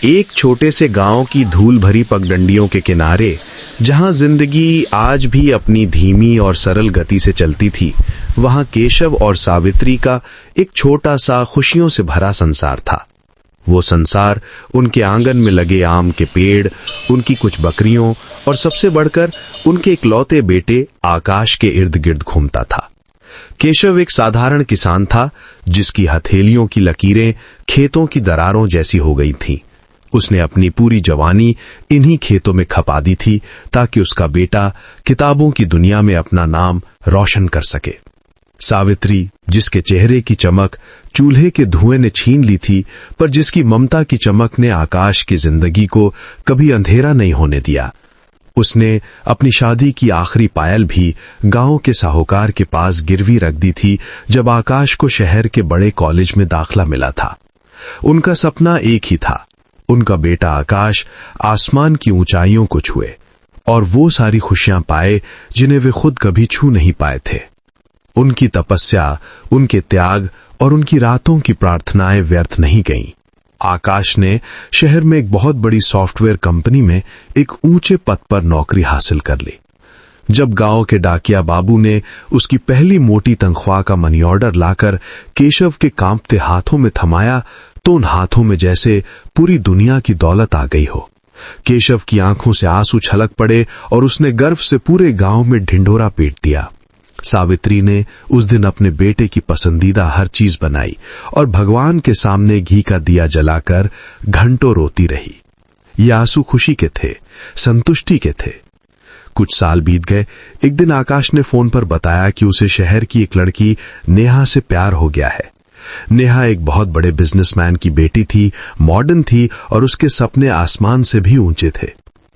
एक छोटे से गांव की धूल भरी पगडंडियों के किनारे, जहां जिंदगी आज भी अपनी धीमी और सरल गति से चलती थी, वहां केशव और सावित्री का एक छोटा सा खुशियों से भरा संसार था। वो संसार उनके आंगन में लगे आम के पेड़, उनकी कुछ बकरियों और सबसे बढ़कर उनके इकलौते बेटे आकाश के इर्द गिर्द घूमता था। केशव एक साधारण किसान था, जिसकी हथेलियों की लकीरें खेतों की दरारों जैसी हो गई थीं। उसने अपनी पूरी जवानी इन्हीं खेतों में खपा दी थी ताकि उसका बेटा किताबों की दुनिया में अपना नाम रोशन कर सके। सावित्री, जिसके चेहरे की चमक चूल्हे के धुएं ने छीन ली थी, पर जिसकी ममता की चमक ने आकाश की जिंदगी को कभी अंधेरा नहीं होने दिया। उसने अपनी शादी की आखिरी पायल भी गांव के साहूकार के पास गिरवी रख दी थी जब आकाश को शहर के बड़े कॉलेज में दाखला मिला था। उनका सपना एक ही था, उनका बेटा आकाश आसमान की ऊंचाइयों को छुए और वो सारी खुशियां पाए जिन्हें वे खुद कभी छू नहीं पाए थे। उनकी तपस्या, उनके त्याग और उनकी रातों की प्रार्थनाएं व्यर्थ नहीं गईं। आकाश ने शहर में एक बहुत बड़ी सॉफ्टवेयर कंपनी में एक ऊंचे पद पर नौकरी हासिल कर ली। जब गांव के डाकिया बाबू ने उसकी पहली मोटी तनख्वाह का मनी ऑर्डर लाकर केशव के कांपते हाथों में थमाया, तो उन हाथों में जैसे पूरी दुनिया की दौलत आ गई हो। केशव की आंखों से आंसू छलक पड़े और उसने गर्व से पूरे गांव में ढिंढोरा पीट दिया। सावित्री ने उस दिन अपने बेटे की पसंदीदा हर चीज बनाई और भगवान के सामने घी का दिया जलाकर घंटों रोती रही। ये आंसू खुशी के थे, संतुष्टि के थे। कुछ साल बीत गए। एक दिन आकाश ने फोन पर बताया कि उसे शहर की एक लड़की नेहा से प्यार हो गया है। नेहा एक बहुत बड़े बिजनेसमैन की बेटी थी, मॉडर्न थी और उसके सपने आसमान से भी ऊंचे थे।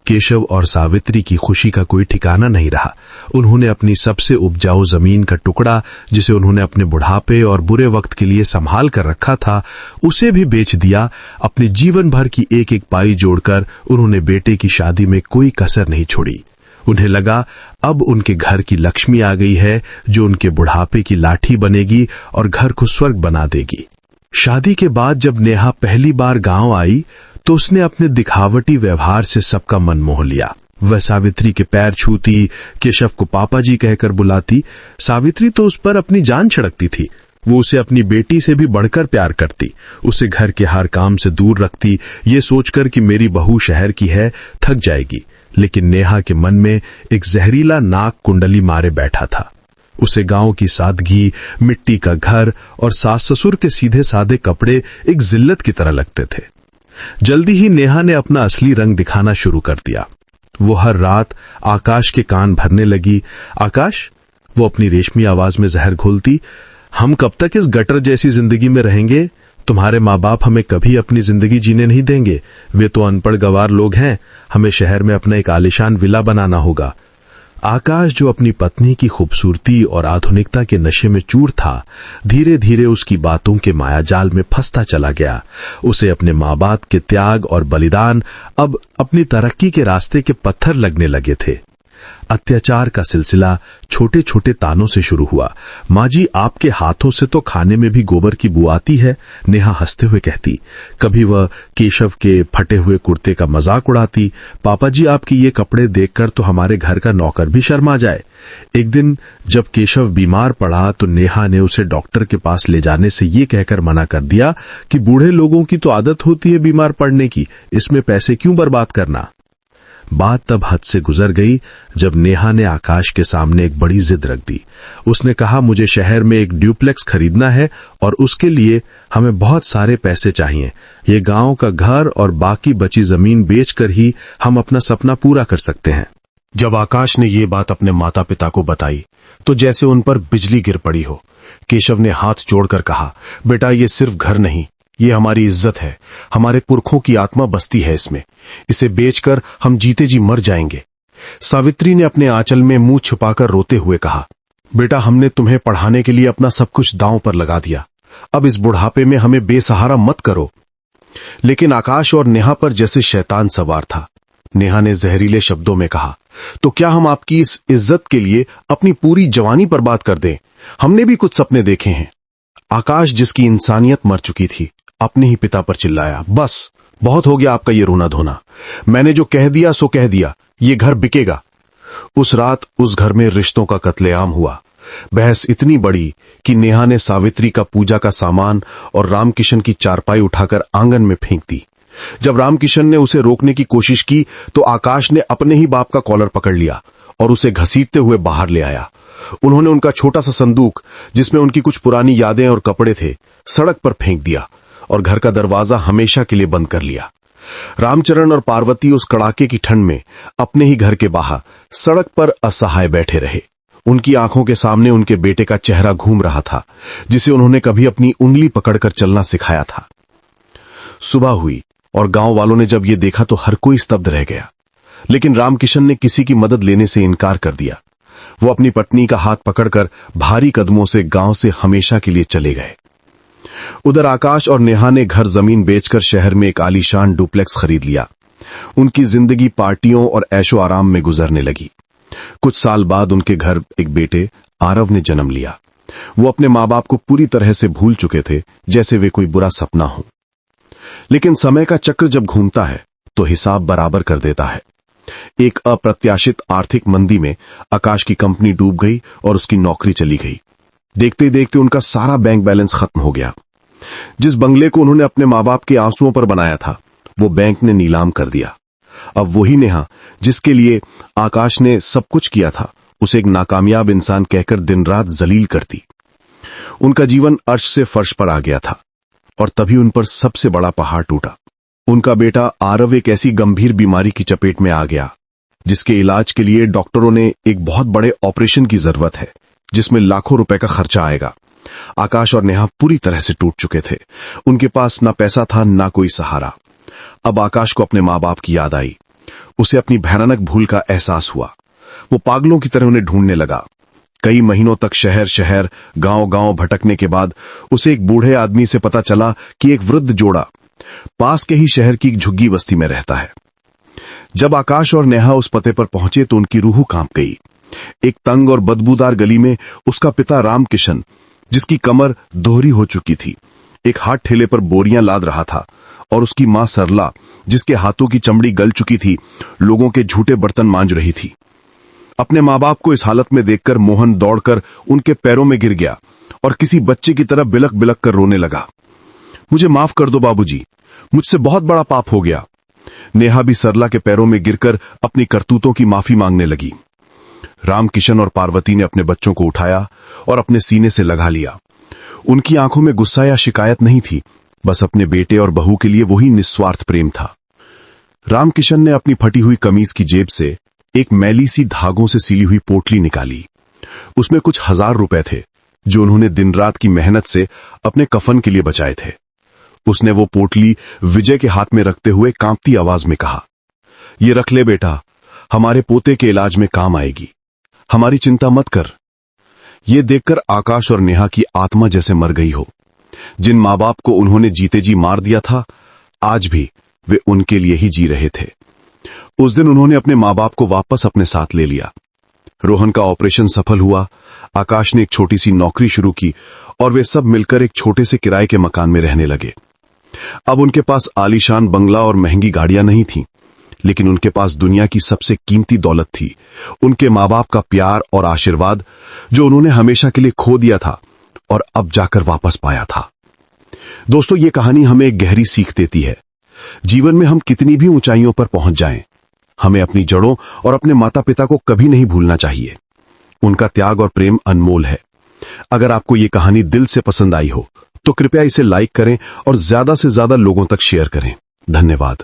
केशव और सावित्री की खुशी का कोई ठिकाना नहीं रहा। उन्होंने अपनी सबसे उपजाऊ जमीन का टुकड़ा, जिसे उन्होंने अपने बुढ़ापे और बुरे वक्त के लिए संभाल कर रखा था, उसे भी बेच दिया। अपने जीवन भर की एक एक पाई जोड़कर उन्होंने बेटे की शादी में कोई कसर नहीं छोड़ी। उन्हें लगा अब उनके घर की लक्ष्मी आ गई है, जो उनके बुढ़ापे की लाठी बनेगी और घर को स्वर्ग बना देगी। शादी के बाद जब नेहा पहली बार गांव आई, तो उसने अपने दिखावटी व्यवहार से सबका मन मोह लिया। वह सावित्री के पैर छूती, केशव को पापा जी कहकर बुलाती। सावित्री तो उस पर अपनी जान छिड़कती थी। वो उसे अपनी बेटी से भी बढ़कर प्यार करती, उसे घर के हर काम से दूर रखती, ये सोचकर कि मेरी बहू शहर की है, थक जाएगी। लेकिन नेहा के मन में एक जहरीला नाग कुंडली मारे बैठा था। उसे गांव की सादगी, मिट्टी का घर और सास ससुर के सीधे साधे कपड़े एक जिल्लत की तरह लगते थे। जल्दी ही नेहा ने अपना असली रंग दिखाना शुरू कर दिया। वो हर रात आकाश के कान भरने लगी। आकाश, वो अपनी रेशमी आवाज में जहर घोलती, हम कब तक इस गटर जैसी जिंदगी में रहेंगे? तुम्हारे माँ बाप हमें कभी अपनी जिंदगी जीने नहीं देंगे। वे तो अनपढ़ गवार लोग हैं। हमें शहर में अपना एक आलीशान विला बनाना होगा। आकाश, जो अपनी पत्नी की खूबसूरती और आधुनिकता के नशे में चूर था, धीरे धीरे उसकी बातों के मायाजाल में फंसता चला गया। उसे अपने माँ बाप के त्याग और बलिदान अब अपनी तरक्की के रास्ते के पत्थर लगने लगे थे। अत्याचार का सिलसिला छोटे छोटे तानों से शुरू हुआ। माँ जी, आपके हाथों से तो खाने में भी गोबर की बू आती है, नेहा हंसते हुए कहती। कभी वह केशव के फटे हुए कुर्ते का मजाक उड़ाती। पापा जी, आपके ये कपड़े देखकर तो हमारे घर का नौकर भी शर्मा जाए। एक दिन जब केशव बीमार पड़ा, तो नेहा ने उसे डॉक्टर के पास ले जाने से ये कहकर मना कर दिया कि बूढ़े लोगों की तो आदत होती है बीमार पड़ने की, इसमें पैसे क्यों बर्बाद करना। बात तब हद से गुजर गई जब नेहा ने आकाश के सामने एक बड़ी जिद रख दी। उसने कहा, मुझे शहर में एक ड्यूप्लेक्स खरीदना है और उसके लिए हमें बहुत सारे पैसे चाहिए। ये गांव का घर और बाकी बची जमीन बेचकर ही हम अपना सपना पूरा कर सकते हैं। जब आकाश ने ये बात अपने माता पिता को बताई, तो जैसे उन पर बिजली गिर पड़ी हो। केशव ने हाथ जोड़कर कहा, बेटा, ये सिर्फ घर नहीं, ये हमारी इज्जत है। हमारे पुरखों की आत्मा बसती है इसमें। इसे बेचकर हम जीते जी मर जाएंगे। सावित्री ने अपने आंचल में मुंह छुपाकर रोते हुए कहा, बेटा, हमने तुम्हें पढ़ाने के लिए अपना सब कुछ दांव पर लगा दिया। अब इस बुढ़ापे में हमें बेसहारा मत करो। लेकिन आकाश और नेहा पर जैसे शैतान सवार था। नेहा ने जहरीले शब्दों में कहा, तो क्या हम आपकी इस इज्जत के लिए अपनी पूरी जवानी बर्बाद कर दें? हमने भी कुछ सपने देखे हैं। आकाश, जिसकी इंसानियत मर चुकी थी, अपने ही पिता पर चिल्लाया, बस बहुत हो गया आपका ये रोना धोना। मैंने जो कह दिया सो कह दिया, ये घर बिकेगा। उस रात उस घर में रिश्तों का कत्लेआम हुआ। बहस इतनी बड़ी कि नेहा ने सावित्री का पूजा का सामान और रामकिशन की चारपाई उठाकर आंगन में फेंक दी। जब रामकिशन ने उसे रोकने की कोशिश की तो आकाश ने अपने ही बाप का कॉलर पकड़ लिया और उसे घसीटते हुए बाहर ले आया। उन्होंने उनका छोटा सा संदूक, जिसमें उनकी कुछ पुरानी यादें और कपड़े थे, सड़क पर फेंक दिया और घर का दरवाजा हमेशा के लिए बंद कर लिया। रामचरण और पार्वती उस कड़ाके की ठंड में अपने ही घर के बाहर सड़क पर असहाय बैठे रहे। उनकी आंखों के सामने उनके बेटे का चेहरा घूम रहा था, जिसे उन्होंने कभी अपनी उंगली पकड़कर चलना सिखाया था। सुबह हुई और गांव वालों ने जब ये देखा तो हर कोई स्तब्ध रह गया, लेकिन रामकिशन ने किसी की मदद लेने से इनकार कर दिया। वो अपनी पत्नी का हाथ पकड़कर भारी कदमों से गांव से हमेशा के लिए चले गए। उधर आकाश और नेहा ने घर जमीन बेचकर शहर में एक आलीशान डुप्लेक्स खरीद लिया। उनकी जिंदगी पार्टियों और ऐशो आराम में गुजरने लगी। कुछ साल बाद उनके घर एक बेटे आरव ने जन्म लिया। वो अपने माँ बाप को पूरी तरह से भूल चुके थे, जैसे वे कोई बुरा सपना हो। लेकिन समय का चक्र जब घूमता है तो हिसाब बराबर कर देता है। एक अप्रत्याशित आर्थिक मंदी में आकाश की कंपनी डूब गई और उसकी नौकरी चली गई। देखते ही देखते उनका सारा बैंक बैलेंस खत्म हो गया। जिस बंगले को उन्होंने अपने माँ बाप के आंसुओं पर बनाया था, वो बैंक ने नीलाम कर दिया। अब वही नेहा, जिसके लिए आकाश ने सब कुछ किया था, उसे एक नाकामयाब इंसान कहकर दिन रात जलील करती। उनका जीवन अर्श से फर्श पर आ गया था और तभी उन पर सबसे बड़ा पहाड़ टूटा। उनका बेटा आरव एक ऐसी गंभीर बीमारी की चपेट में आ गया, जिसके इलाज के लिए डॉक्टरों ने एक बहुत बड़े ऑपरेशन की जरूरत है, जिसमें लाखों रुपए का खर्चा आएगा। आकाश और नेहा पूरी तरह से टूट चुके थे। उनके पास ना पैसा था, ना कोई सहारा। अब आकाश को अपने माँ बाप की याद आई। उसे अपनी भयानक भूल का एहसास हुआ। वो पागलों की तरह उन्हें ढूंढने लगा। कई महीनों तक शहर शहर, गांव गांव भटकने के बाद उसे एक बूढ़े आदमी से पता चला कि एक वृद्ध जोड़ा पास के ही शहर की एक झुग्गी बस्ती में रहता है। जब आकाश और नेहा उस पते पर पहुंचे तो उनकी रूह कांप गई। एक तंग और बदबूदार गली में उसका पिता रामकिशन, जिसकी कमर दोहरी हो चुकी थी, एक हाथ ठेले पर बोरियां लाद रहा था, और उसकी मां सरला, जिसके हाथों की चमड़ी गल चुकी थी, लोगों के झूठे बर्तन मांज रही थी। अपने माँ बाप को इस हालत में देखकर मोहन दौड़कर उनके पैरों में गिर गया और किसी बच्चे की तरह बिलक बिलक कर रोने लगा। मुझे माफ कर दो बाबूजी, मुझसे बहुत बड़ा पाप हो गया। नेहा भी सरला के पैरों में गिरकर अपनी करतूतों की माफी मांगने लगी। रामकिशन और पार्वती ने अपने बच्चों को उठाया और अपने सीने से लगा लिया। उनकी आंखों में गुस्सा या शिकायत नहीं थी, बस अपने बेटे और बहू के लिए वही निस्वार्थ प्रेम था। रामकिशन ने अपनी फटी हुई कमीज की जेब से एक मैली सी धागों से सीली हुई पोटली निकाली। उसमें कुछ 1000 रुपए थे, जो उन्होंने दिन रात की मेहनत से अपने कफन के लिए बचाए थे। उसने वो पोटली विजय के हाथ में रखते हुए कांपती आवाज में कहा, ये रख ले बेटा, हमारे पोते के इलाज में काम आएगी। हमारी चिंता मत कर। ये देखकर आकाश और नेहा की आत्मा जैसे मर गई हो। जिन माँ बाप को उन्होंने जीते जी मार दिया था, आज भी वे उनके लिए ही जी रहे थे। उस दिन उन्होंने अपने माँ बाप को वापस अपने साथ ले लिया। रोहन का ऑपरेशन सफल हुआ। आकाश ने एक छोटी सी नौकरी शुरू की और वे सब मिलकर एक छोटे से किराए के मकान में रहने लगे। अब उनके पास आलीशान बंगला और महंगी गाड़ियां नहीं थीं, लेकिन उनके पास दुनिया की सबसे कीमती दौलत थी, उनके माँ बाप का प्यार और आशीर्वाद, जो उन्होंने हमेशा के लिए खो दिया था और अब जाकर वापस पाया था। दोस्तों, ये कहानी हमें एक गहरी सीख देती है। जीवन में हम कितनी भी ऊंचाइयों पर पहुंच जाएं, हमें अपनी जड़ों और अपने माता पिता को कभी नहीं भूलना चाहिए। उनका त्याग और प्रेम अनमोल है। अगर आपको ये कहानी दिल से पसंद आई हो तो कृपया इसे लाइक करें और ज्यादा से ज्यादा लोगों तक शेयर करें। धन्यवाद।